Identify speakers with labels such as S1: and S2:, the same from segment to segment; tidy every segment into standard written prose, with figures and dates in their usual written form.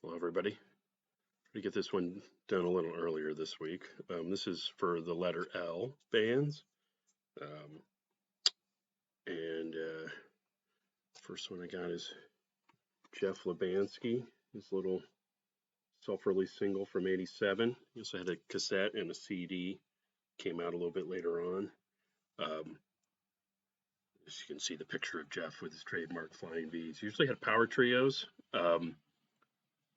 S1: Hello, everybody. We get this one done a little earlier this week. This is for the letter L bands. Um, and First one I got is Jeff Lubansky, his little self-release single from '87. He also had a cassette and a CD. Came out a little bit later on. Um, as you can see the picture of Jeff with his trademark Flying V's. He usually had power trios.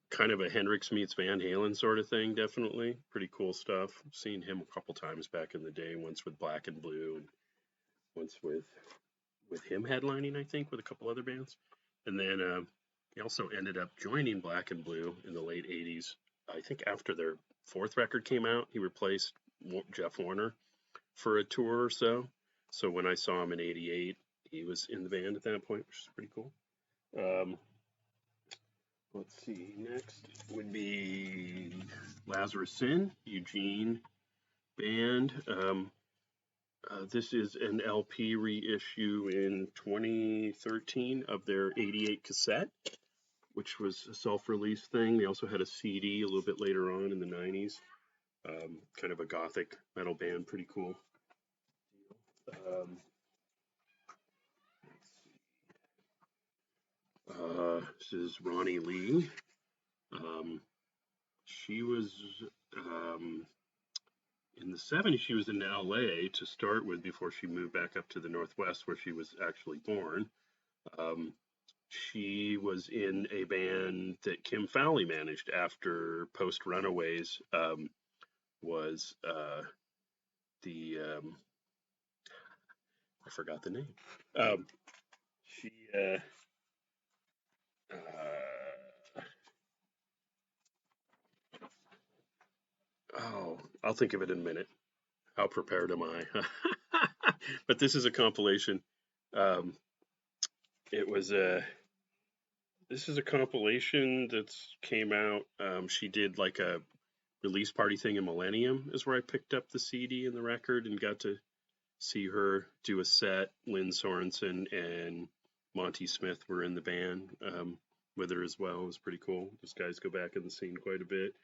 S1: Kind of a Hendrix meets Van Halen sort of thing, definitely. Pretty cool stuff. Seen him a couple times back in the day, once with Black and Blue and once with him headlining, I think, with a couple other bands. And then he also ended up joining Black and Blue in the late 80s. I think after their fourth record came out, he replaced Jeff Warner for a tour or so. So when I saw him in '88, he was in the band at that point, which is pretty cool. Um, Let's see, next would be Lazarus Sin, Eugene Band. This is an LP reissue in 2013 of their '88 cassette, which was a self-release thing. They also had a CD a little bit later on in the '90s. Kind of a gothic metal band, pretty cool. Um, this is Ronnie Lee. She was in the '70s. She was in LA to start with before she moved back up to the Northwest where she was actually born. Um, she was in a band that Kim Fowley managed after post Runaways. Was the I forgot the name. She oh, I'll think of it in a minute. How prepared am I? But this is a compilation. Um, it was a This is a compilation that's came out. She did like a release party thing in Millennium, is where I picked up the CD and the record and got to see her do a set. Lynn Sorensen and Monty Smith were in the band with her as well. It was pretty cool. Those guys go back in the scene quite a bit.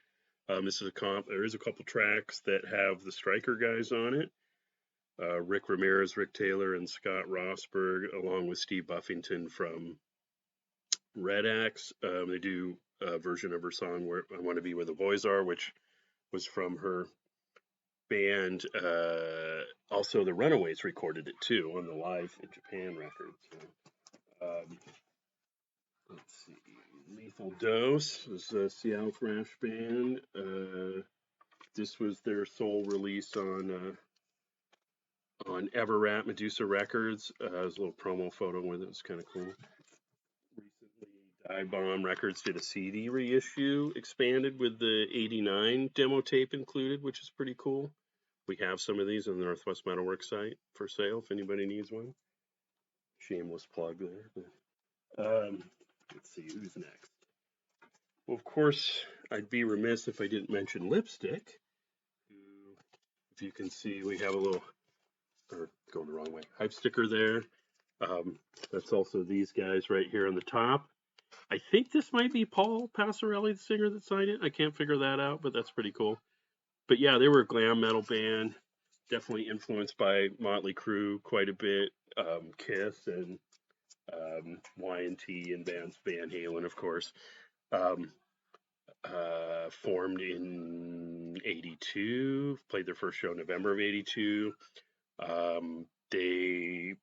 S1: This is a comp. There is a couple tracks that have the Striker guys on it. Rick Ramirez, Rick Taylor, and Scott Rosberg, along with Steve Buffington from Red Axe. They do a version of her song "Where I Want to Be Where the Boys Are," which was from her band. Also, the Runaways recorded it too on the Live in Japan record. So, let's see. Lethal Dose was a Seattle thrash band. This was their sole release on Everrat Medusa Records. There's a little promo photo with it. It was kind of cool. Recently, Dive Bomb Records did a CD reissue, expanded with the '89 demo tape included, which is pretty cool. We have some of these on the Northwest Metalworks site for sale if anybody needs one. Shameless plug there. Let's see who's next. Well, of course, I'd be remiss if I didn't mention Lipstick. Who, if you can see, we have a little, or going the wrong way, hype sticker there. That's also these guys right here on the top. I think this might be Paul Passarelli, the singer that signed it. I can't figure that out, but that's pretty cool. But yeah, they were a glam metal band, definitely influenced by Motley Crue quite a bit, Kiss and Y&T and bands Van Halen, of course. Formed in '82, played their first show in November of '82. They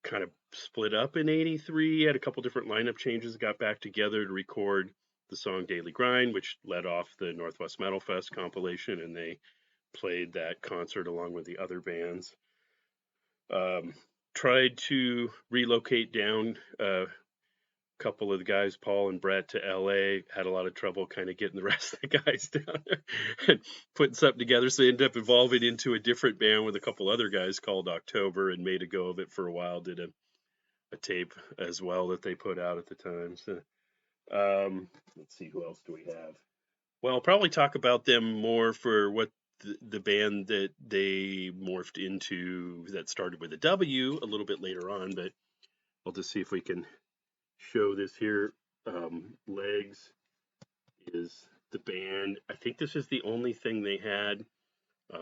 S1: kind of split up in '83, had a couple different lineup changes, got back together to record the song Daily Grind, which led off the Northwest Metal Fest compilation, and they played that concert along with the other bands. Tried to relocate down a couple of the guys, Paul and Brett, to LA. Had a lot of trouble kind of getting the rest of the guys down there and putting something together. So they ended up evolving into a different band with a couple other guys called October, and made a go of it for a while. Did a tape as well that they put out at the time. So let's see, who else do we have? Well, I'll probably talk about them more for what the band that they morphed into that started with a W a little bit later on, but I'll just see if we can show this here. Legs is the band. I think this is the only thing they had.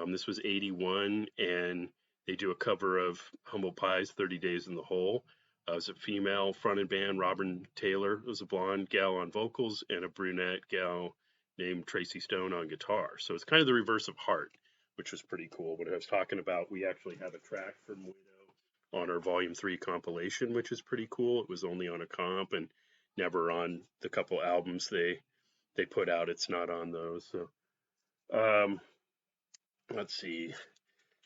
S1: This was 81, and they do a cover of Humble Pie's 30 Days in the Hole. It was a female fronted band, Robin Taylor. It was a blonde gal on vocals and a brunette gal named Tracy Stone on guitar. So it's kind of the reverse of Heart, which was pretty cool. What I was talking about, we actually have a track from Widow on our Volume 3 compilation, which is pretty cool. It was only on a comp and never on the couple albums they put out. It's not on those. So let's see.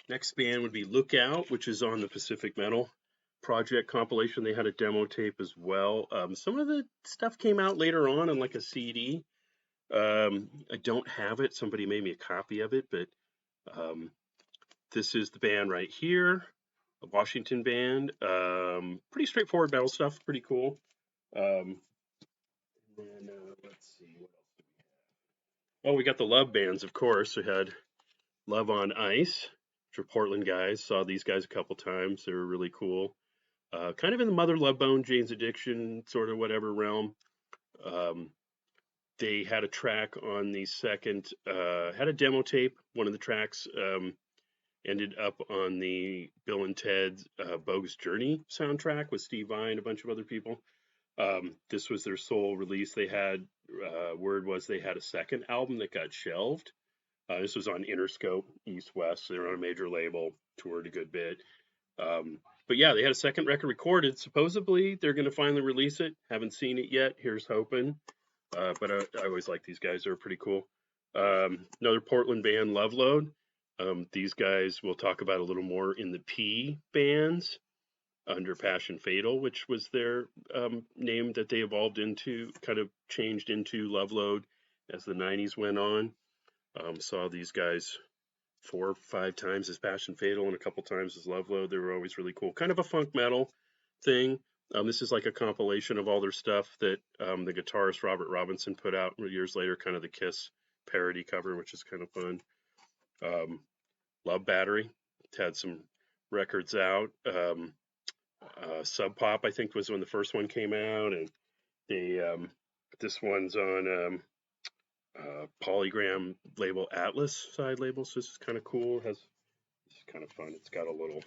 S1: Next band would be Lookout, which is on the Pacific Metal Project compilation. They had a demo tape as well. Some of the stuff came out later on like a CD. I don't have it. Somebody made me a copy of it, but this is the band right here, a Washington band. Pretty straightforward metal stuff. Pretty cool. And then let's see what else do we have. Oh, we got the Love bands, of course. We had Love on Ice, which are Portland guys. Saw these guys a couple times. They were really cool. Kind of in the Mother Love Bone, Jane's Addiction, sort of whatever realm. They had a track on the second, had a demo tape. One of the tracks ended up on the Bill and Ted's Bogus Journey soundtrack with Steve Vai and a bunch of other people. This was their sole release. They had, word was they had a second album that got shelved. This was on Interscope East West. They were on a major label, toured a good bit. But yeah, they had a second record recorded. Supposedly they're going to finally release it. Haven't seen it yet. Here's hoping. But I always like these guys. They're pretty cool. Another Portland band, Love Load. These guys we'll talk about a little more in the P bands under Passion Fatal, which was their name that they evolved into, kind of changed into Love Load as the 90s went on. Saw these guys 4 or 5 times as Passion Fatal and a couple times as Love Load. They were always really cool. Kind of a funk metal thing. This is like a compilation of all their stuff that the guitarist Robert Robinson put out years later, kind of the Kiss parody cover, which is kind of fun. Love Battery had some records out. Sub Pop, I think, was when the first one came out, and they this one's on Polygram label Atlas side label, so this is kind of cool. This is kind of fun. It's got a little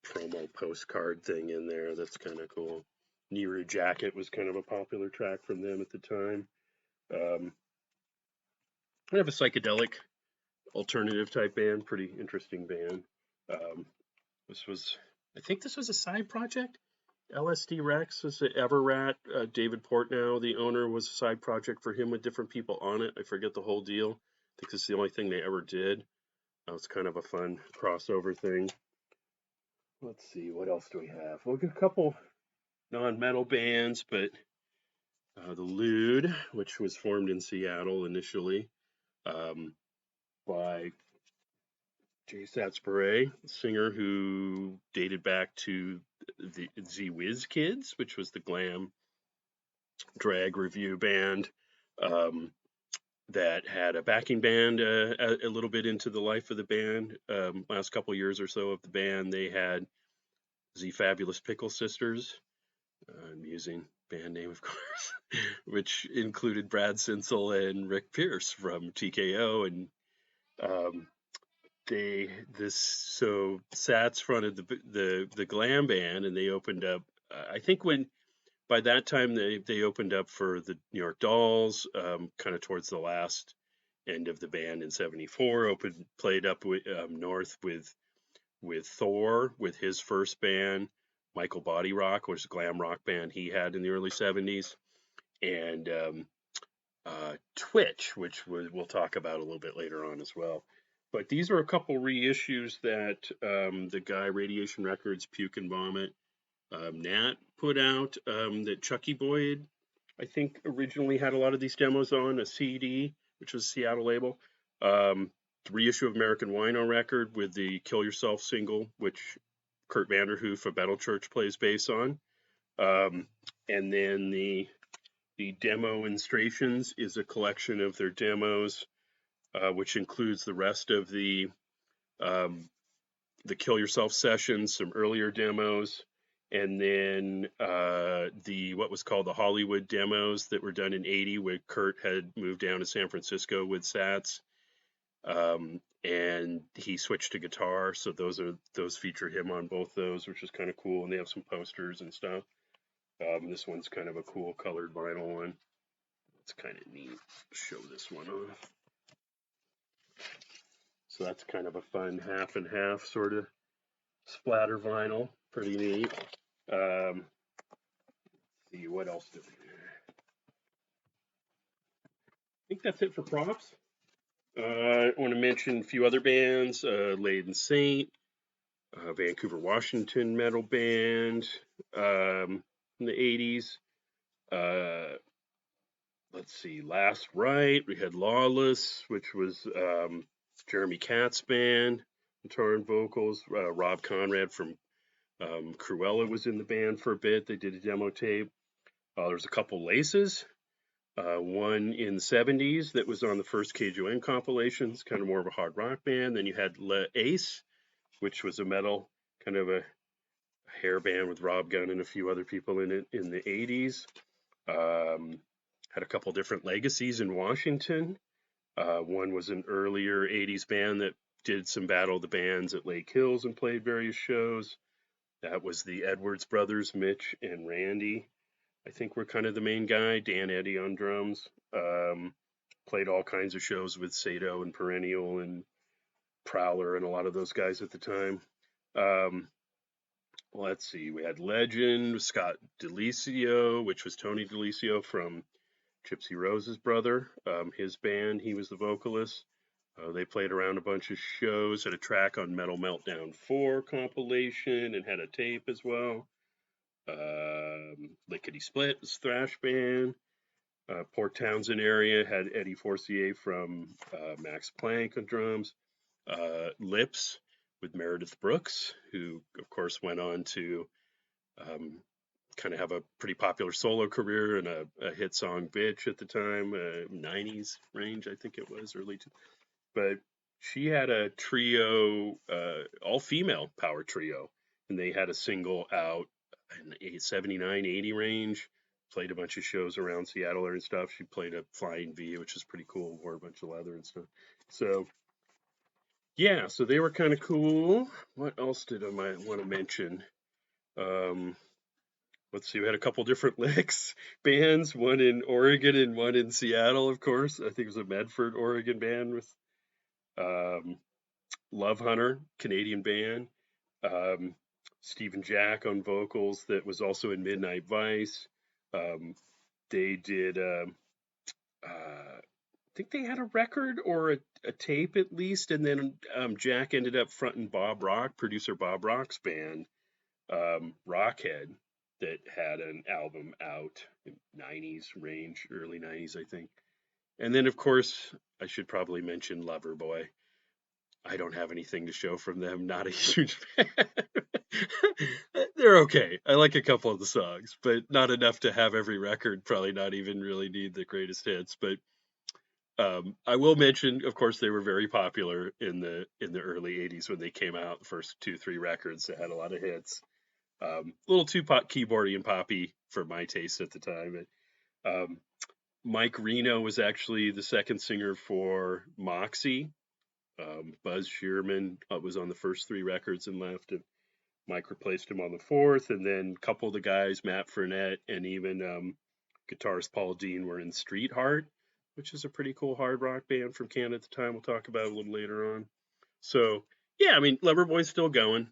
S1: promo postcard thing in there that's kind of cool. Neru Jacket was kind of a popular track from them at the time. I have a psychedelic alternative type band, pretty interesting band. I think this was a side project. LSD Rex was the Everrat. David Portnow, the owner, was a side project for him with different people on it. I forget the whole deal. I think this is the only thing they ever did. It's kind of a fun crossover thing. Let's see, what else do we have? We'll get a couple non-metal bands, but the Lewd, which was formed in Seattle initially by Jay Satsbury, a singer who dated back to the Z-Wiz Kids, which was the glam drag review band that had a backing band a little bit into the life of the band. Last couple years or so of the band, they had the Fabulous Pickle Sisters. I'm using band name, of course, which included Brad Sinsel and Rick Pierce from TKO, and so Sats fronted the glam band, and they opened up. I think by that time they opened up for the New York Dolls, kind of towards the last end of the band in '74. Played up north with Thor with his first band, Michael Body Rock, which is a glam rock band he had in the early '70s, and Twitch, which we'll talk about a little bit later on as well. But these are a couple reissues that the guy Radiation Records, Puke and Vomit, Nat put out, that Chucky Boyd, I think, originally had a lot of these demos on a CD, which was a Seattle label. The reissue of American Wino record with the Kill Yourself single, which Kurt Vanderhoof of Battle Church plays bass on. And then the demo illustrations is a collection of their demos, which includes the rest of the Kill Yourself sessions, some earlier demos, And then what was called the Hollywood demos that were done in '80, where Kurt had moved down to San Francisco with Sats, and he switched to guitar. So those feature him on both those, which is kind of cool. And they have some posters and stuff. This one's kind of a cool colored vinyl one. It's kind of neat. Show this one off. So that's kind of a fun half and half sort of splatter vinyl. Pretty neat. Let's see, what else did we do? I think that's it for props. I want to mention a few other bands. Laden Saint, Vancouver, Washington metal band in the 80s. Let's see, Last Rite. We had Lawless, which was Jeremy Katz's band, guitar and vocals. Rob Conrad from Cruella was in the band for a bit. They did a demo tape. There's a couple Laces. One in the 70s that was on the first KJON compilations, kind of more of a hard rock band. Then you had Le Ace, which was a metal, kind of a hair band with Rob Gunn and a few other people in it in the 80s. Had a couple different legacies in Washington. One was an earlier 80s band that did some Battle of the Bands at Lake Hills and played various shows. That was the Edwards brothers, Mitch and Randy. I think we're kind of the main guy. Dan Eddy on drums. Played all kinds of shows with Sato and Perennial and Prowler and a lot of those guys at the time. Let's see. We had Legend, Scott DeLisio, which was Tony DeLisio from Gypsy Rose's brother. His band, he was the vocalist. They played around a bunch of shows, had a track on Metal Meltdown 4 compilation, and had a tape as well. Lickety Split was thrash band. Port Townsend area had Eddie Forcier from Max Planck on drums. Lips with Meredith Brooks, who of course went on to kind of have a pretty popular solo career and a hit song Bitch at the time, 90s range I think it was, early but she had a trio, all female power trio, and they had a single out in the 79, 80 range. Played a bunch of shows around Seattle and stuff. She played a Flying V, which is pretty cool, wore a bunch of leather and stuff. So yeah, so they were kind of cool. What else did I might want to mention? Let's see, we had a couple different licks bands, one in Oregon and one in Seattle, of course. I think it was a Medford, Oregon band with Love Hunter, Canadian band. Stephen Jack on vocals that was also in Midnight Vice. They did, I think they had a record or a tape at least, and then Jack ended up fronting Bob Rock, producer Bob Rock's band, Rockhead, that had an album out in 90s range, early 90s, I think. And then, of course, I should probably mention Loverboy. I don't have anything to show from them. Not a huge fan. They're okay. I like a couple of the songs, but not enough to have every record. Probably not even really need the greatest hits. But I will mention, of course, they were very popular in the early '80s when they came out. The first 2-3 records that had a lot of hits. A little too keyboardy and poppy for my taste at the time. But, Mike Reno was actually the second singer for Moxie. Buzz Shearman was on the first 3 records and left, and Mike replaced him on the 4th. And then a couple of the guys, Matt Furnett and even guitarist Paul Dean, were in Street Heart, which is a pretty cool hard rock band from Canada at the time. We'll talk about a little later on. So yeah, I mean, Loverboy's still going.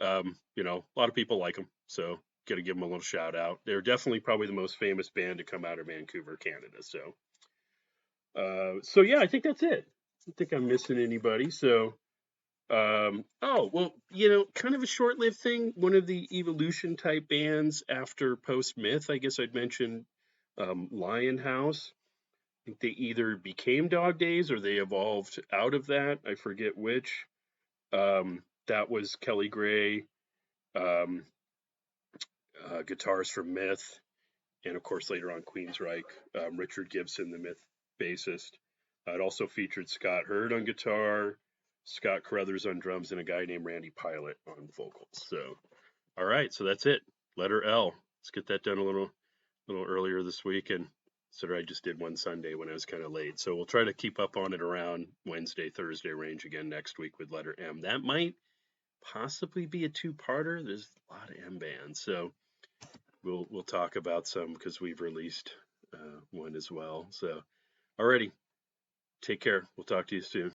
S1: You know, a lot of people like them, so got to give them a little shout out. They're definitely probably the most famous band to come out of Vancouver, Canada. So yeah, I think that's it. I don't think I'm missing anybody. So, oh well, you know, kind of a short-lived thing. One of the Evolution type bands after Post Myth, I guess I'd mention Lionhouse. I think they either became Dog Days or they evolved out of that. I forget which. That was Kelly Gray, guitarist from Myth, and of course later on Queensryche, Richard Gibson, the Myth bassist. It also featured Scott Hurd on guitar, Scott Carruthers on drums, and a guy named Randy Pilot on vocals. So All right, so that's it. Letter L. Let's get that done a little earlier this week, and so I just did one Sunday when I was kind of late. So we'll try to keep up on it around Wednesday, Thursday range again next week with letter M. That might possibly be a two-parter. There's a lot of M bands, so we'll talk about some because we've released one as well. So, alrighty, take care. We'll talk to you soon.